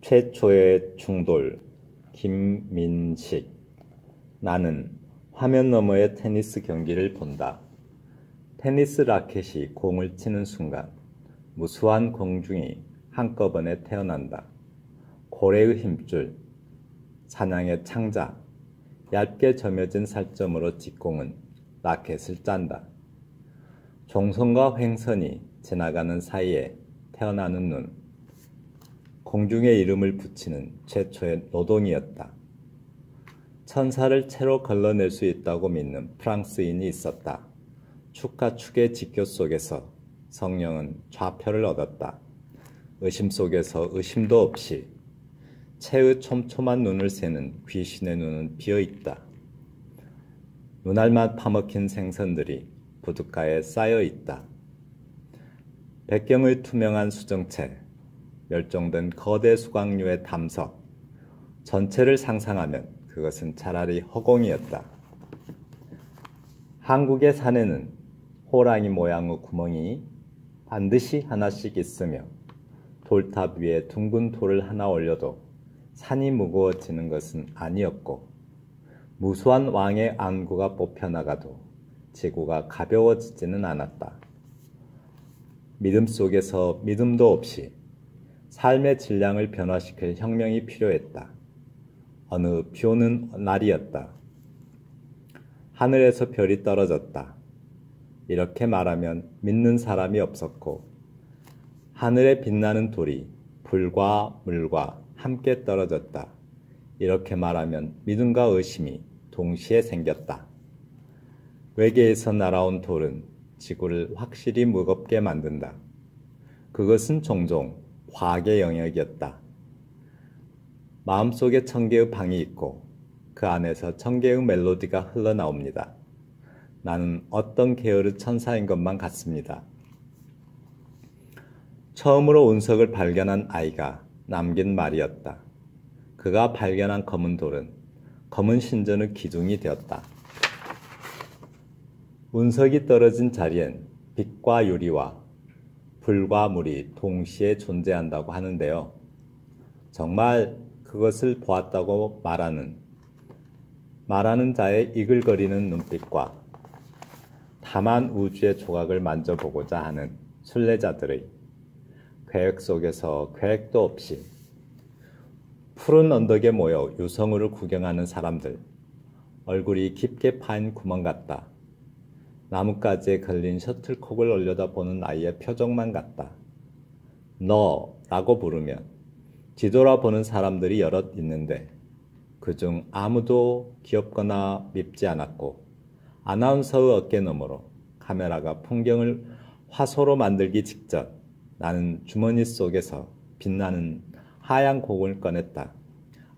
최초의 충돌. 김민식. 나는 화면 너머의 테니스 경기를 본다. 테니스 라켓이 공을 치는 순간 무수한 공중이 한꺼번에 태어난다. 고래의 힘줄, 사냥의 창자, 얇게 점여진 살점으로 직공은 라켓을 짠다. 종선과 횡선이 지나가는 사이에 태어나는 눈, 공중에 이름을 붙이는 최초의 노동이었다. 천사를 채로 걸러낼 수 있다고 믿는 프랑스인이 있었다. 축과 축의 직교 속에서 성령은 좌표를 얻었다. 의심 속에서 의심도 없이 채의 촘촘한 눈을 새는 귀신의 눈은 비어있다. 눈알만 파먹힌 생선들이 부둣가에 쌓여있다. 백경의 투명한 수정체, 멸종된 거대 수강류의 담석, 전체를 상상하면 그것은 차라리 허공이었다. 한국의 산에는 호랑이 모양의 구멍이 반드시 하나씩 있으며 돌탑 위에 둥근 돌을 하나 올려도 산이 무거워지는 것은 아니었고, 무수한 왕의 안구가 뽑혀나가도 지구가 가벼워지지는 않았다. 믿음 속에서 믿음도 없이 삶의 질량을 변화시킬 혁명이 필요했다. 어느 비오는 날이었다. 하늘에서 별이 떨어졌다. 이렇게 말하면 믿는 사람이 없었고, 하늘에 빛나는 돌이 불과 물과 함께 떨어졌다. 이렇게 말하면 믿음과 의심이 동시에 생겼다. 외계에서 날아온 돌은 지구를 확실히 무겁게 만든다. 그것은 종종 과학의 영역이었다. 마음속에 천개의 방이 있고 그 안에서 천개의 멜로디가 흘러나옵니다. 나는 어떤 계열의 천사인 것만 같습니다. 처음으로 운석을 발견한 아이가 남긴 말이었다. 그가 발견한 검은 돌은 검은 신전의 기둥이 되었다. 운석이 떨어진 자리엔 빛과 유리와 불과 물이 동시에 존재한다고 하는데요. 정말 그것을 보았다고 말하는 자의 이글거리는 눈빛과 다만 우주의 조각을 만져보고자 하는 순례자들의 계획 속에서 계획도 없이 푸른 언덕에 모여 유성우를 구경하는 사람들, 얼굴이 깊게 파인 구멍 같다. 나뭇가지에 걸린 셔틀콕을 올려다보는 아이의 표정만 같다. 너라고 부르면 뒤돌아보는 사람들이 여럿 있는데 그중 아무도 귀엽거나 밉지 않았고, 아나운서의 어깨 너머로 카메라가 풍경을 화소로 만들기 직전 나는 주머니 속에서 빛나는 하얀 공을 꺼냈다.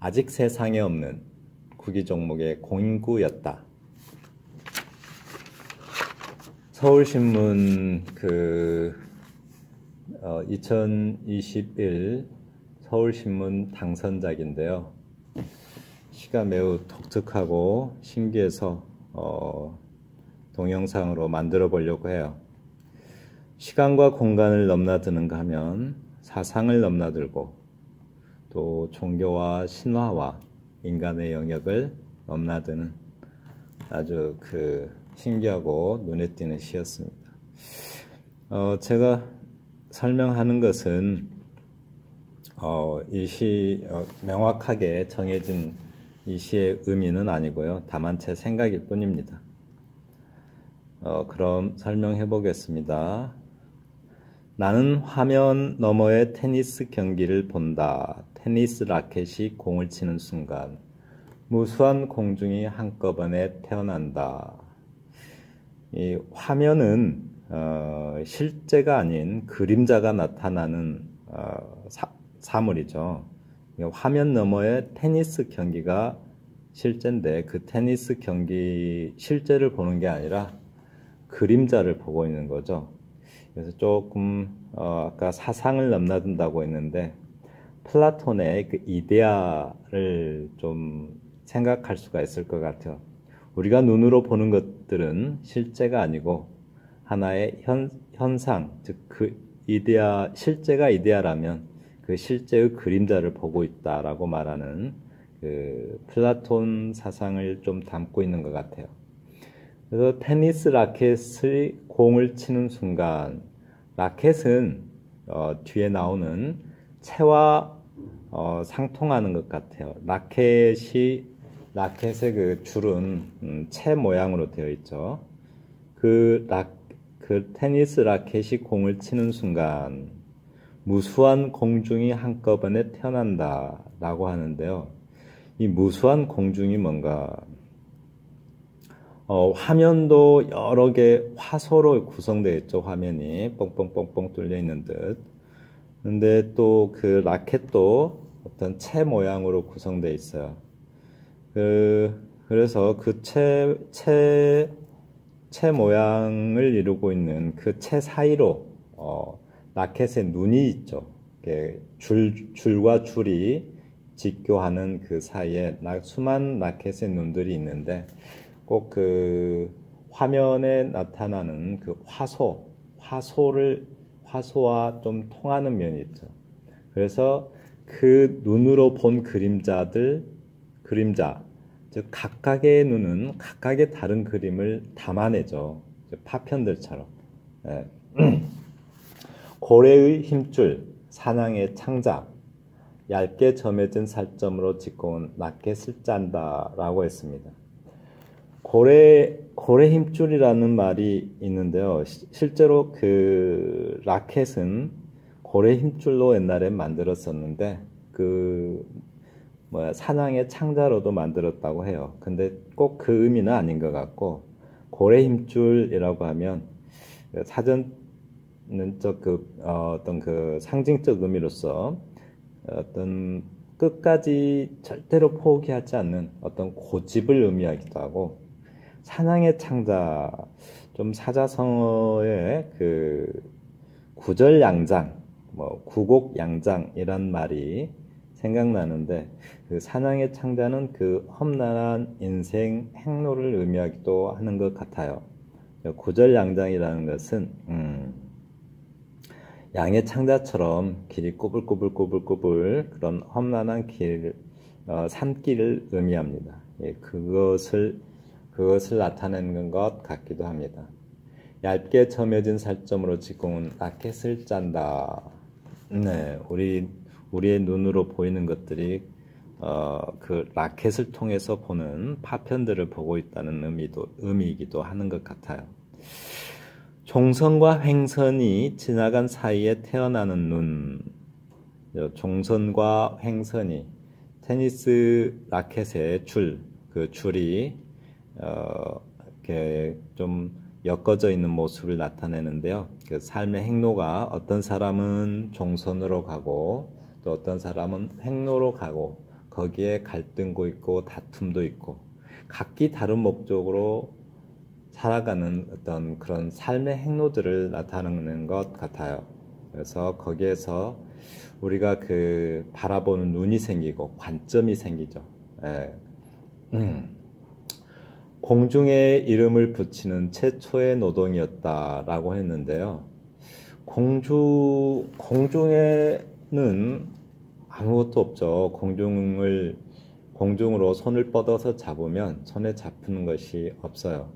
아직 세상에 없는 구기 종목의 공구였다. 서울신문 2021 서울신문 당선작인데요. 시가 매우 독특하고 신기해서 동영상으로 만들어 보려고 해요. 시간과 공간을 넘나드는가 하면 사상을 넘나들고, 또 종교와 신화와 인간의 영역을 넘나드는 아주 신기하고 눈에 띄는 시였습니다. 제가 설명하는 것은 이 시 명확하게 정해진 이 시의 의미는 아니고요. 다만 제 생각일 뿐입니다. 그럼 설명해 보겠습니다. 나는 화면 너머의 테니스 경기를 본다. 테니스 라켓이 공을 치는 순간 무수한 공중이 한꺼번에 태어난다. 이 화면은 실제가 아닌 그림자가 나타나는 사물이죠. 화면 너머의 테니스 경기가 실제인데, 그 테니스 경기 실제를 보는 게 아니라 그림자를 보고 있는 거죠. 그래서 조금 아까 사상을 넘나든다고 했는데, 플라톤의 그 이데아를 좀 생각할 수가 있을 것 같아요. 우리가 눈으로 보는 것들은 실제가 아니고 하나의 현상, 즉 그 이데아, 실제가 이데아라면 그 그 실제의 그림자를 보고 있다라고 말하는 그 플라톤 사상을 좀 담고 있는 것 같아요. 그래서 테니스 라켓의 공을 치는 순간, 라켓은 뒤에 나오는 채와 상통하는 것 같아요. 라켓의 그 줄은 채 모양으로 되어 있죠. 그 테니스 라켓이 공을 치는 순간 무수한 공중이 한꺼번에 태어난다 라고 하는데요. 이 무수한 공중이 뭔가 화면도 여러 개 화소로 구성되어 있죠. 화면이 뻥뻥뻥뻥 뚫려 있는 듯. 근데 또 그 라켓도 어떤 채 모양으로 구성되어 있어요. 그래서 그 채 모양을 이루고 있는 그 채 사이로 라켓의 눈이 있죠. 줄과 줄이 직교하는 그 사이에 수많은 라켓의 눈들이 있는데 꼭 그 화면에 나타나는 그 화소와 좀 통하는 면이 있죠. 그래서 그 눈으로 본 그림자, 즉 각각의 눈은 각각의 다른 그림을 담아내죠. 파편들처럼. 예. 고래의 힘줄, 사냥의 창자, 얇게 점해진 살점으로 짚고온 라켓을 짠다 라고 했습니다. 고래 힘줄이라는 말이 있는데요. 실제로 그 라켓은 고래 힘줄로 옛날에 만들었었는데 사냥의 창자로도 만들었다고 해요. 근데 꼭 그 의미는 아닌 것 같고, 고래 힘줄이라고 하면 사전적 어떤 그 상징적 의미로서 어떤 끝까지 절대로 포기하지 않는 어떤 고집을 의미하기도 하고, 사냥의 창자, 좀 사자성어의 그 구절양장, 구곡양장이란 말이 생각나는데, 그 사냥의 창자는 그 험난한 인생 행로를 의미하기도 하는 것 같아요. 구절양장이라는 것은 양의 창자처럼 길이 꼬불꼬불 그런 험난한 산길을 의미합니다. 예, 그것을 나타내는 것 같기도 합니다. 얇게 점여진 살점으로 짚고온 라켓을 짠다. 네, 우리의 눈으로 보이는 것들이 그 라켓을 통해서 보는 파편들을 보고 있다는 의미이기도 하는 것 같아요. 종선과 횡선이 지나간 사이에 태어나는 눈. 종선과 횡선이 테니스 라켓의 그 줄이 이렇게 좀 엮어져 있는 모습을 나타내는데요. 그 삶의 행로가 어떤 사람은 종선으로 가고 또 어떤 사람은 횡로로 가고, 거기에 갈등도 있고 다툼도 있고 각기 다른 목적으로 살아가는 어떤 그런 삶의 행로들을 나타내는 것 같아요. 그래서 거기에서 우리가 그 바라보는 눈이 생기고 관점이 생기죠. 예. 공중에 이름을 붙이는 최초의 노동이었다라고 했는데요. 공중에는 아무것도 없죠. 공중으로 손을 뻗어서 잡으면 손에 잡히는 것이 없어요.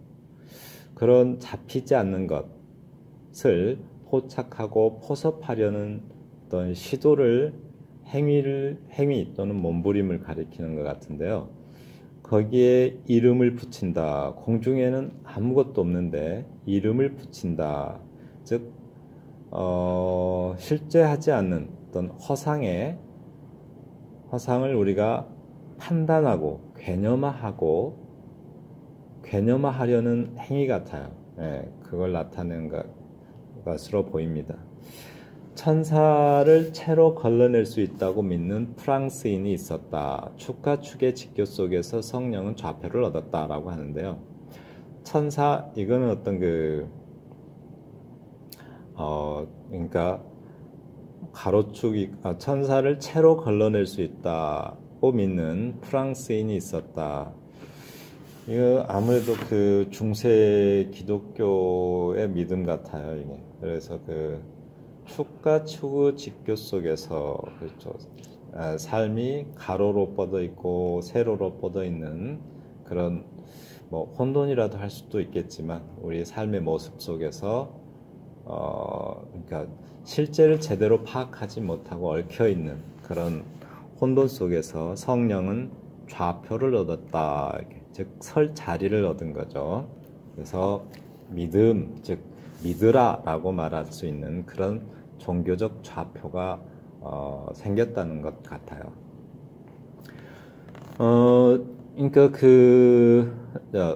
그런 잡히지 않는 것을 포착하고 포섭하려는 어떤 행위 또는 몸부림을 가리키는 것 같은데요. 거기에 이름을 붙인다. 공중에는 아무것도 없는데 이름을 붙인다. 즉 실제하지 않는 어떤 허상을 우리가 판단하고 괴념화하려는 행위 같아요. 예, 그걸 나타내는 것으로 보입니다. 천사를 채로 걸러낼 수 있다고 믿는 프랑스인이 있었다. 축과 축의 직교 속에서 성령은 좌표를 얻었다라고 하는데요. 이거는 어떤 그러니까 천사를 채로 걸러낼 수 있다고 믿는 프랑스인이 있었다. 이거 아무래도 그 중세 기독교의 믿음 같아요, 이게. 그래서 축과 추구 직교 속에서 그렇죠. 삶이 가로로 뻗어 있고 세로로 뻗어 있는 그런 뭐 혼돈이라도 할 수도 있겠지만 우리 삶의 모습 속에서 그러니까 실제를 제대로 파악하지 못하고 얽혀 있는 그런 혼돈 속에서 성령은 좌표를 얻었다. 즉 설 자리를 얻은 거죠. 그래서 믿음, 즉 믿으라라고 말할 수 있는 그런 종교적 좌표가 생겼다는 것 같아요. 그러니까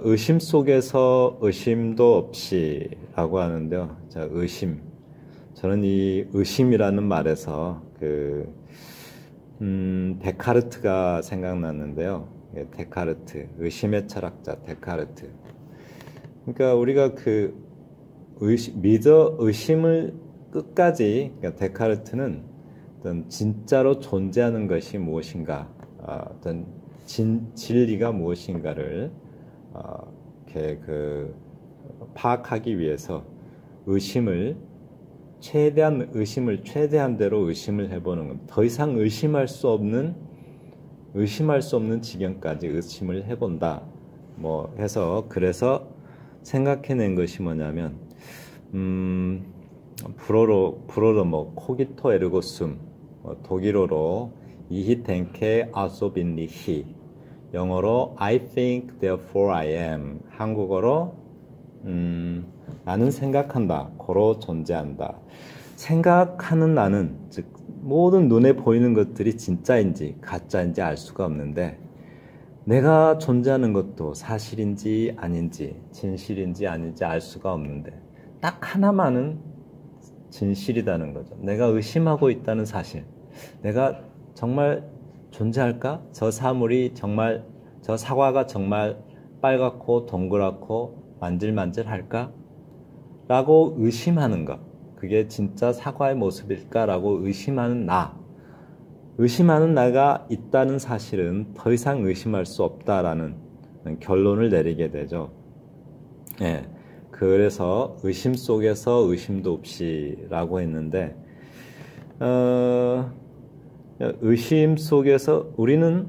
의심 속에서 의심도 없이라고 하는데요. 자, 의심. 저는 이 의심이라는 말에서 데카르트가 생각났는데요. 데카르트, 의심의 철학자 데카르트. 그러니까 우리가 의심을 끝까지, 그러니까 데카르트는 어떤 진짜로 존재하는 것이 무엇인가, 어떤 진리가 무엇인가를 이렇게 파악하기 위해서 최대한대로 의심을 해보는 겁니다. 더 이상 의심할 수 없는 지경까지 의심을 해본다. 뭐 해서 그래서 생각해낸 것이 뭐냐면 불어로 뭐 코기토 에르고 숨, 독일어로 이히 덴케 아소빈리히, 영어로 I think therefore I am, 한국어로 나는 생각한다, 고로 존재한다. 생각하는 나는, 즉 모든 눈에 보이는 것들이 진짜인지 가짜인지 알 수가 없는데, 내가 존재하는 것도 사실인지 아닌지 진실인지 아닌지 알 수가 없는데 딱 하나만은 진실이라는 거죠. 내가 의심하고 있다는 사실. 내가 정말 존재할까? 저 사과가 정말 빨갛고 동그랗고 만질만질할까? 라고 의심하는 것. 그게 진짜 사과의 모습일까라고 의심하는 나가 있다는 사실은 더 이상 의심할 수 없다라는 결론을 내리게 되죠. 예. 그래서 의심 속에서 의심도 없이라고 했는데, 의심 속에서 우리는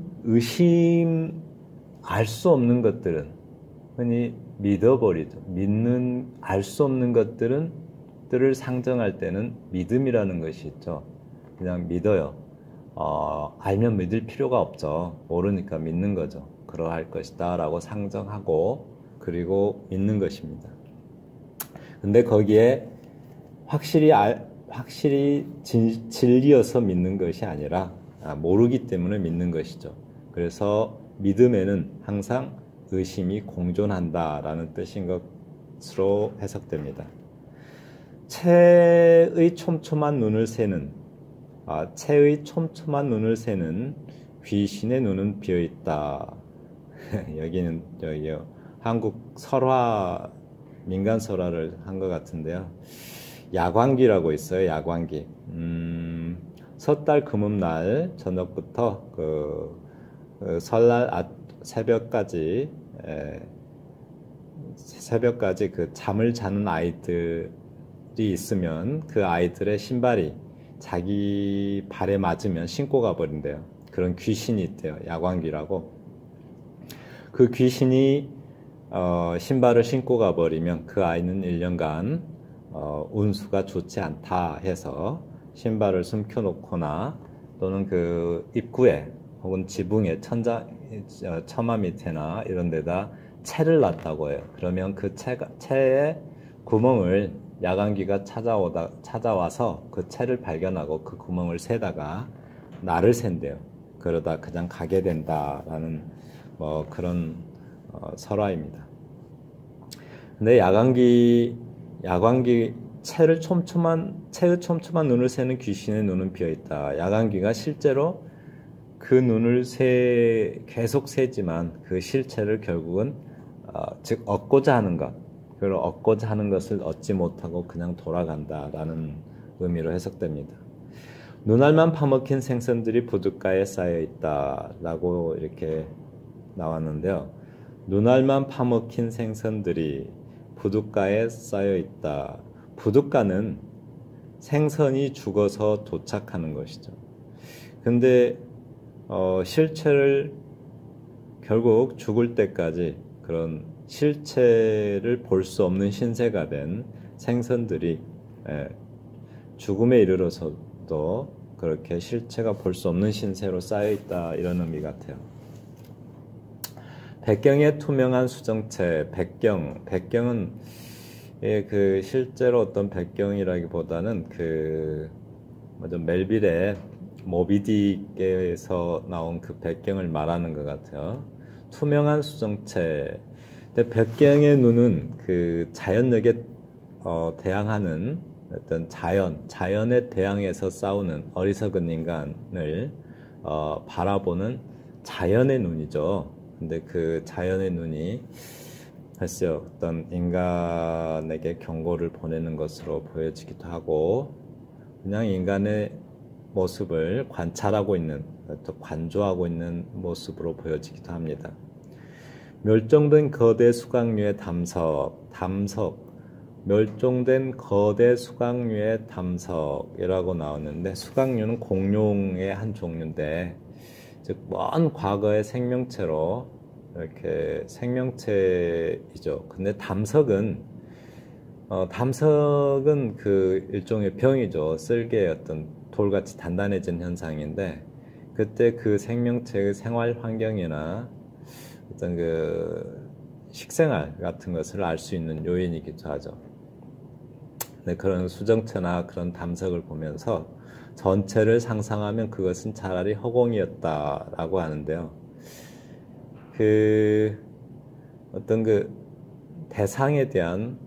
알 수 없는 것들은 흔히 믿어버리죠. 알 수 없는 것들을 상정할 때는 믿음이라는 것이 있죠. 그냥 믿어요. 알면 믿을 필요가 없죠. 모르니까 믿는 거죠. 그러할 것이다 라고 상정하고 그리고 믿는 것입니다. 근데 거기에 확실히 진리여서 믿는 것이 아니라 모르기 때문에 믿는 것이죠. 그래서 믿음에는 항상 의심이 공존한다라는 뜻인 것으로 해석됩니다. 채의 촘촘한 눈을 새는 귀신의 눈은 비어있다. 여기는 한국 설화, 민간 설화를 한 것 같은데요. 야광기라고 있어요. 야광기. 섣달 금음날 저녁부터 설날 새벽까지 잠을 자는 아이들이 있으면 그 아이들의 신발이 자기 발에 맞으면 신고 가버린대요. 그런 귀신이 있대요. 야광귀라고. 그 귀신이 신발을 신고 가버리면 그 아이는 1년간 운수가 좋지 않다 해서 신발을 숨겨놓거나 또는 그 입구에 혹은 지붕에 처마 밑에나 이런 데다 채를 놨다고 해요. 그러면 그 채에 구멍을 야광귀가 찾아와서 그 채를 발견하고 그 구멍을 새다가 날을 샌대요. 그러다 그냥 가게 된다라는 뭐 그런 설화입니다. 근데 야광귀 채의 촘촘한 눈을 새는 귀신의 눈은 비어있다. 야광귀가 실제로 그 눈을 계속 새지만 그 실체를 결국은 즉 얻고자 하는 것, 그걸 얻고자 하는 것을 얻지 못하고 그냥 돌아간다라는 의미로 해석됩니다. 눈알만 파먹힌 생선들이 부둣가에 쌓여 있다라고 이렇게 나왔는데요. 눈알만 파먹힌 생선들이 부둣가에 쌓여 있다. 부둣가는 생선이 죽어서 도착하는 것이죠. 근데 실체를 결국 죽을 때까지 그런 실체를 볼 수 없는 신세가 된 생선들이 죽음에 이르러서도 그렇게 실체가 볼 수 없는 신세로 쌓여있다, 이런 의미 같아요. 백경의 투명한 수정체, 백경은 그 실제로 어떤 백경이라기보다는 멜빌의 모비딕에서 나온 그 백경을 말하는 것 같아요. 투명한 수정체. 근데 백경의 눈은 그 자연력에 대항하는 어떤 자연에 대항해서 싸우는 어리석은 인간을 바라보는 자연의 눈이죠. 근데 그 자연의 눈이 글쎄요, 어떤 인간에게 경고를 보내는 것으로 보여지기도 하고, 그냥 인간의 모습을 관찰하고 있는, 또 관조하고 있는 모습으로 보여지기도 합니다. 멸종된 거대 수강류의 멸종된 거대 수강류의 담석이라고 나오는데, 수강류는 공룡의 한 종류인데, 즉 먼 과거의 생명체로 이렇게 생명체이죠. 근데 담석은 그 일종의 병이죠. 쓸개의 어떤 돌같이 단단해진 현상인데, 그때 그 생명체의 생활 환경이나 어떤 그 식생활 같은 것을 알 수 있는 요인이기도 하죠. 근데 그런 수정체나 그런 담석을 보면서 전체를 상상하면 그것은 차라리 허공이었다라고 하는데요. 어떤 그 대상에 대한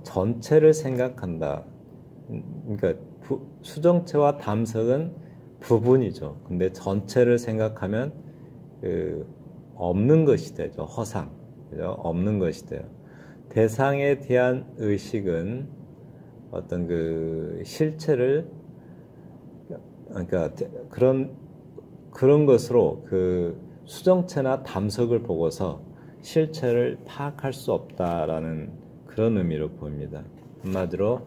전체를 생각한다. 그러니까 수정체와 담석은 부분이죠. 근데 전체를 생각하면 없는 것이 되죠. 허상. 그죠? 없는 것이 돼요. 대상에 대한 의식은 어떤 그 실체를, 그러니까 그런 것으로 그 수정체나 담석을 보고서 실체를 파악할 수 없다라는 그런 의미로 보입니다. 한마디로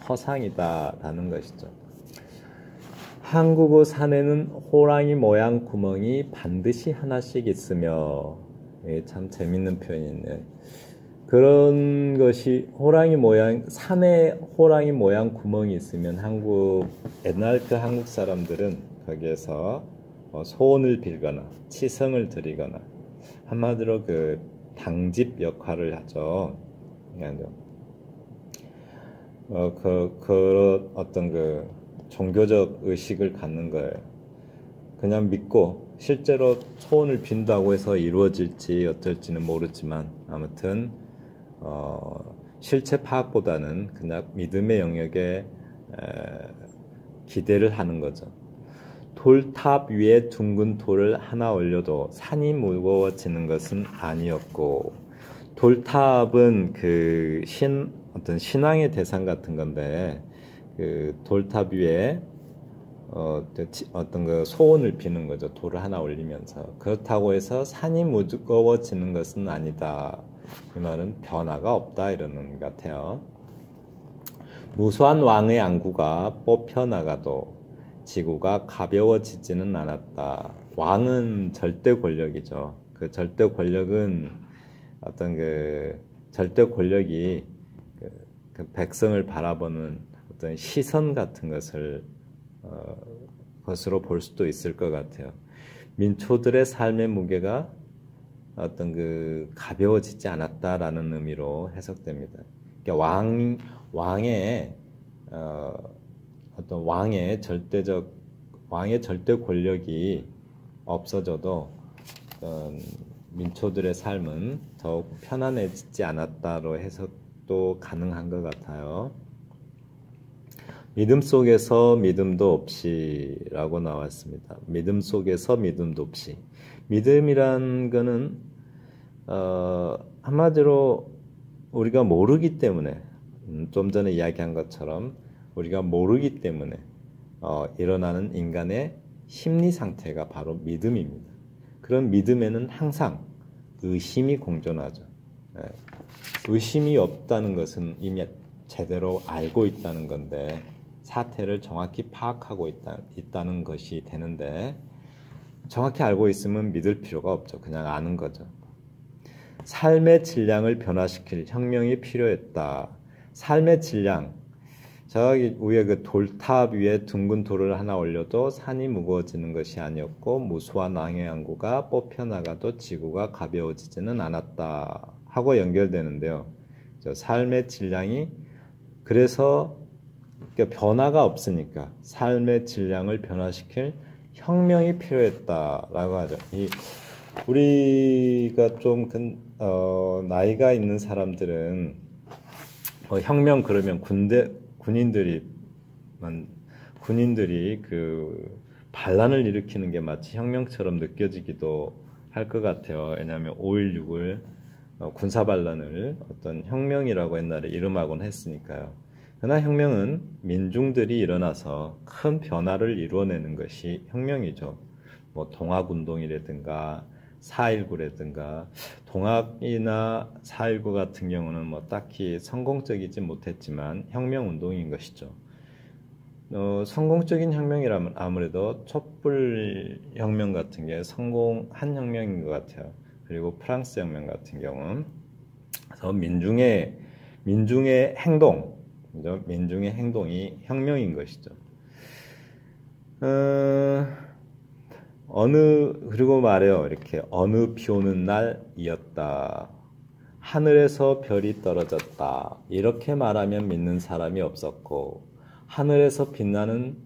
허상이다라는 것이죠. 한국의 산에는 호랑이 모양 구멍이 반드시 하나씩 있으며, 참 재밌는 표현이네요. 그런 것이 산에 호랑이 모양 구멍이 있으면 옛날 그 한국 사람들은 거기에서 소원을 빌거나 치성을 드리거나, 한마디로 그 당집 역할을 하죠. 그런 어떤 그 종교적 의식을 갖는 거예요. 그냥 믿고 실제로 소원을 빈다고 해서 이루어질지 어떨지는 모르지만, 아무튼 실체 파악보다는 그냥 믿음의 영역에 기대를 하는 거죠. 돌탑 위에 둥근 돌을 하나 올려도 산이 무거워지는 것은 아니었고, 돌탑은 어떤 신앙의 대상 같은 건데, 그 돌탑 위에 어떤 그 소원을 비는 거죠. 돌을 하나 올리면서. 그렇다고 해서 산이 무거워지는 것은 아니다. 이 말은 변화가 없다, 이러는 것 같아요. 무수한 왕의 안구가 뽑혀 나가도 지구가 가벼워지지는 않았다. 왕은 절대 권력이죠. 그 절대 권력은 어떤 그 절대 권력이 그 백성을 바라보는 어떤 시선 같은 것으로 볼 수도 있을 것 같아요. 민초들의 삶의 무게가 어떤 그 가벼워지지 않았다라는 의미로 해석됩니다. 그러니까 왕의 절대 권력이 없어져도 민초들의 삶은 더욱 편안해지지 않았다로 해석도 가능한 것 같아요. 믿음 속에서 믿음도 없이라고 나왔습니다. 믿음 속에서 믿음도 없이. 믿음이란 거는 한마디로 우리가 모르기 때문에, 좀 전에 이야기한 것처럼 우리가 모르기 때문에 일어나는 인간의 심리 상태가 바로 믿음입니다. 그런 믿음에는 항상 의심이 공존하죠. 의심이 없다는 것은 이미 제대로 알고 있다는 건데, 사태를 정확히 파악하고 있다는 것이 되는데, 정확히 알고 있으면 믿을 필요가 없죠. 그냥 아는 거죠. 삶의 질량을 변화시킬 혁명이 필요했다. 삶의 질량. 저기 위에 그 돌탑 위에 둥근 돌을 하나 올려도 산이 무거워지는 것이 아니었고, 무수한 왕의 항구가 뽑혀 나가도 지구가 가벼워지지는 않았다 하고 연결되는데요. 저 삶의 질량이, 그래서 변화가 없으니까 삶의 질량을 변화시킬 혁명이 필요했다라고 하죠. 우리가 좀 나이가 있는 사람들은 혁명 그러면 군인들이 그 반란을 일으키는 게 마치 혁명처럼 느껴지기도 할 것 같아요. 왜냐하면 5.16을 군사 반란을 어떤 혁명이라고 옛날에 이름하곤 했으니까요. 그러나 혁명은 민중들이 일어나서 큰 변화를 이루어내는 것이 혁명이죠. 뭐 동학운동이라든가 4.19라든가, 동학이나 4.19 같은 경우는 뭐 딱히 성공적이지 못했지만 혁명운동인 것이죠. 성공적인 혁명이라면 아무래도 촛불혁명 같은 게 성공한 혁명인 것 같아요. 그리고 프랑스 혁명 같은 경우는 그래서 민중의 행동, 그죠? 민중의 행동이 혁명인 것이죠. 그리고 말해요. 이렇게 어느 비 오는 날이었다. 하늘에서 별이 떨어졌다. 이렇게 말하면 믿는 사람이 없었고, 하늘에서 빛나는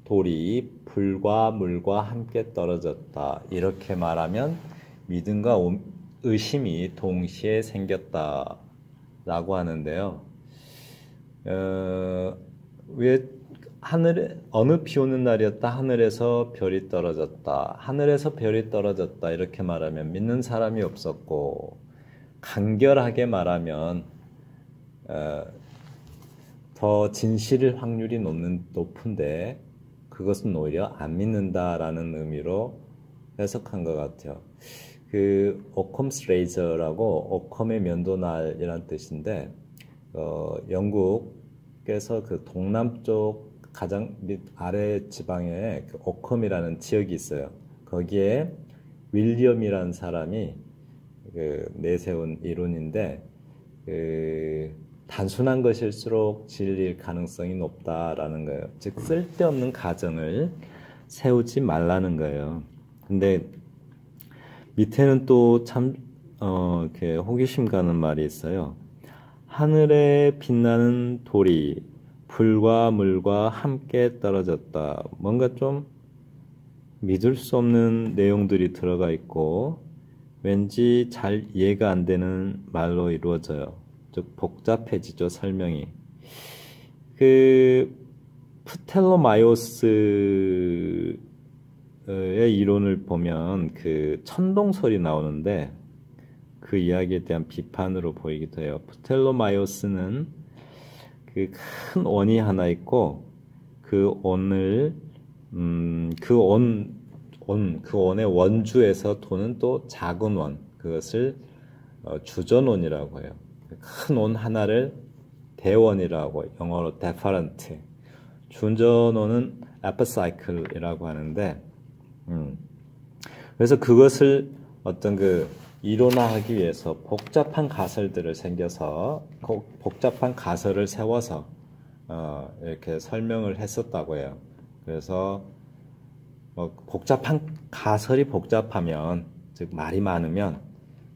돌이 불과 물과 함께 떨어졌다. 이렇게 말하면 믿음과 의심이 동시에 생겼다. 라고 하는데요. 어느 비 오는 날이었다. 하늘에서 별이 떨어졌다. 하늘에서 별이 떨어졌다. 이렇게 말하면 믿는 사람이 없었고, 간결하게 말하면 더 진실 확률이 높은데 그것은 오히려 안 믿는다라는 의미로 해석한 것 같아요. 그 오컴스 레이저라고, 오컴의 면도날이란 뜻인데, 영국에서 그 동남쪽 가장 밑 아래 지방에 그 오컴이라는 지역이 있어요. 거기에 윌리엄이라는 사람이 그 내세운 이론인데, 단순한 것일수록 진리일 가능성이 높다라는 거예요. 즉 쓸데없는 가정을 세우지 말라는 거예요. 근데 밑에는 또 참 이렇게 호기심 가는 말이 있어요. 하늘에 빛나는 돌이 불과 물과 함께 떨어졌다. 뭔가 좀 믿을 수 없는 내용들이 들어가 있고 왠지 잘 이해가 안 되는 말로 이루어져요. 즉 복잡해지죠, 설명이. 그 프텔로마이오스의 이론을 보면 그 천동 소리 나오는데 그 이야기에 대한 비판으로 보이기도 해요. 프텔로마이오스는 그 큰 원이 하나 있고 그 원을 그 원의 원주에서 도는 또 작은 원, 그것을 주전원이라고 해요. 큰 원 하나를 대원이라고, 영어로 deferent, 주전원은 epicycle이라고 하는데, 그래서 그것을 어떤 그 이론화하기 위해서 복잡한 가설을 세워서 이렇게 설명을 했었다고 해요. 그래서 가설이 복잡하면, 즉 말이 많으면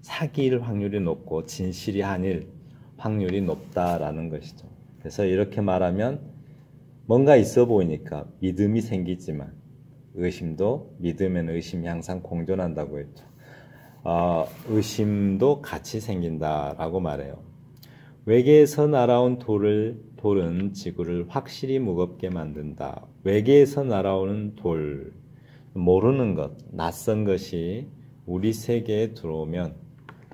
사기일 확률이 높고 진실이 아닐 확률이 높다라는 것이죠. 그래서 이렇게 말하면 뭔가 있어 보이니까 믿음이 생기지만 믿음에는 의심이 항상 공존한다고 했죠. 의심도 같이 생긴다라고 말해요. 외계에서 날아온 돌은 지구를 확실히 무겁게 만든다. 외계에서 날아오는 돌, 모르는 것, 낯선 것이 우리 세계에 들어오면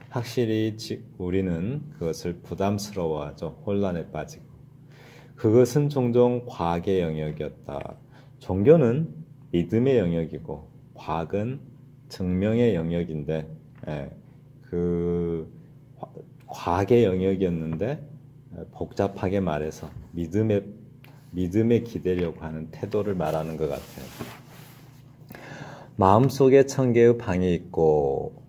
확실히 우리는 그것을 부담스러워하죠. 혼란에 빠지고. 그것은 종종 과학의 영역이었다. 종교는 믿음의 영역이고 과학은 증명의 영역인데, 그 과학의 영역이었는데 복잡하게 말해서 믿음에 기대려고 하는 태도를 말하는 것 같아요. 마음속에 천개의 방이 있고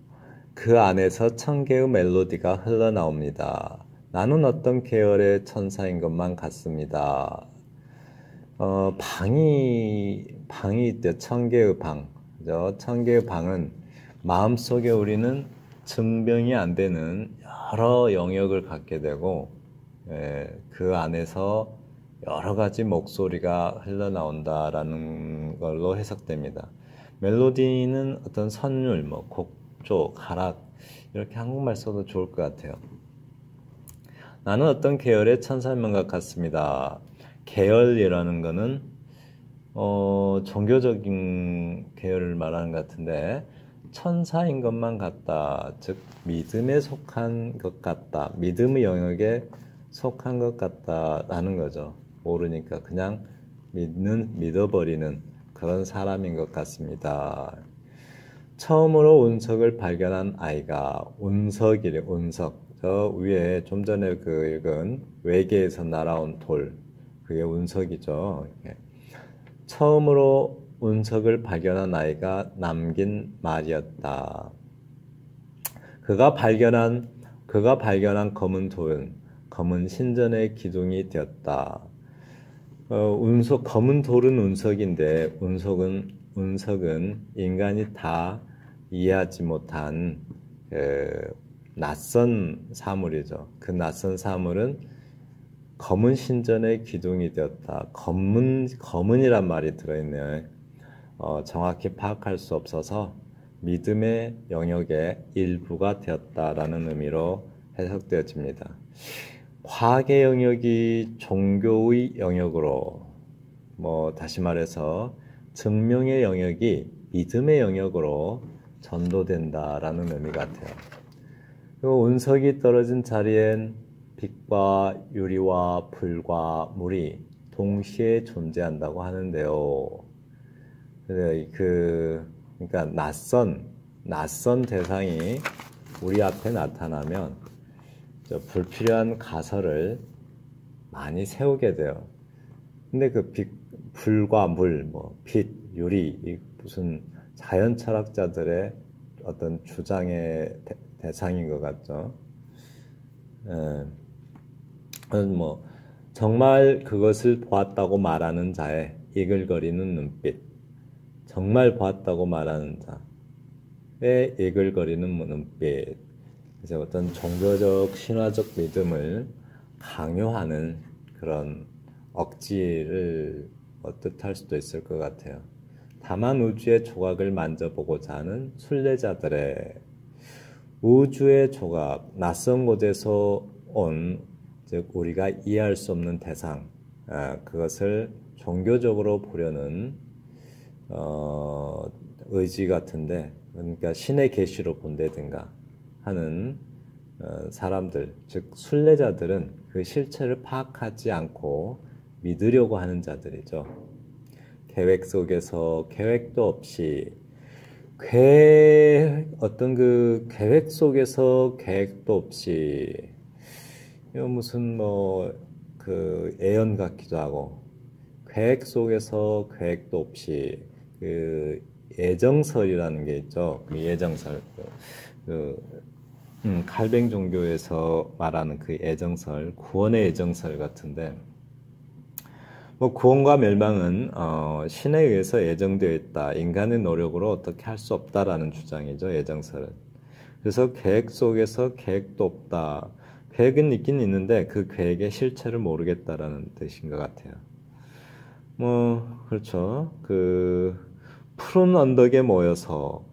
그 안에서 천개의 멜로디가 흘러나옵니다. 나는 어떤 계열의 천사인 것만 같습니다. 방이 있대요. 천개의 방. 그죠? 천개의 방은 마음속에 우리는 증명이 안 되는 여러 영역을 갖게 되고, 그 안에서 여러 가지 목소리가 흘러나온다라는 걸로 해석됩니다. 멜로디는 어떤 선율, 뭐 곡조, 가락 이렇게 한국말 써도 좋을 것 같아요. 나는 어떤 계열의 천사인것 같습니다. 계열이라는 거는 종교적인 계열을 말하는 것 같은데 천사인 것만 같다. 즉 믿음에 속한 것 같다. 믿음의 영역에 속한 것 같다라는 거죠. 모르니까 그냥 믿어버리는 그런 사람인 것 같습니다. 처음으로 운석을 발견한 아이가 운석이래. 운석. 저 위에 좀 전에 그 읽은 외계에서 날아온 돌. 그게 운석이죠. 처음으로 운석을 발견한 아이가 남긴 말이었다. 그가 발견한 검은 돌은 검은 신전의 기둥이 되었다. 검은 돌은 운석인데 운석은 인간이 다 이해하지 못한 낯선 사물이죠. 그 낯선 사물은 검은 신전의 기둥이 되었다. 검은이란 말이 들어있네요. 정확히 파악할 수 없어서 믿음의 영역의 일부가 되었다라는 의미로 해석되어집니다. 과학의 영역이 종교의 영역으로, 다시 말해서 증명의 영역이 믿음의 영역으로 전도된다라는 의미 같아요. 그리고 운석이 떨어진 자리엔 빛과 유리와 불과 물이 동시에 존재한다고 하는데요. 그러니까 낯선 대상이 우리 앞에 나타나면 불필요한 가설을 많이 세우게 돼요. 근데 그 불과 물, 빛, 유리, 무슨 자연 철학자들의 어떤 주장의 대상인 것 같죠. 정말 그것을 보았다고 말하는 자의 이글거리는 눈빛, 정말 보았다고 말하는 자의 이글거리는 눈빛, 이제 어떤 종교적 신화적 믿음을 강요하는 그런 억지를 뜻할 수도 있을 것 같아요. 다만 우주의 조각을 만져보고자 하는 순례자들의 우주의 조각, 낯선 곳에서 온, 즉 우리가 이해할 수 없는 대상, 그것을 종교적으로 보려는 의지 같은데, 그러니까 신의 계시로 본다든가 하는 사람들, 즉 순례자들은 그 실체를 파악하지 않고 믿으려고 하는 자들이죠. 계획 속에서 계획도 없이 어떤 그 계획 속에서 계획도 없이, 이거 무슨 그 애연 같기도 하고, 계획 속에서 계획도 없이 그 예정설이라는 게 있죠. 그 예정설, 칼뱅 종교에서 말하는 그 예정설, 구원의 예정설 같은데, 구원과 멸망은 신에 의해서 예정되어 있다. 인간의 노력으로 어떻게 할 수 없다라는 주장이죠. 예정설은. 그래서 계획 속에서 계획도 없다. 계획은 있긴 있는데 그 계획의 실체를 모르겠다라는 뜻인 것 같아요. 그렇죠. 그 푸른 언덕에 모여서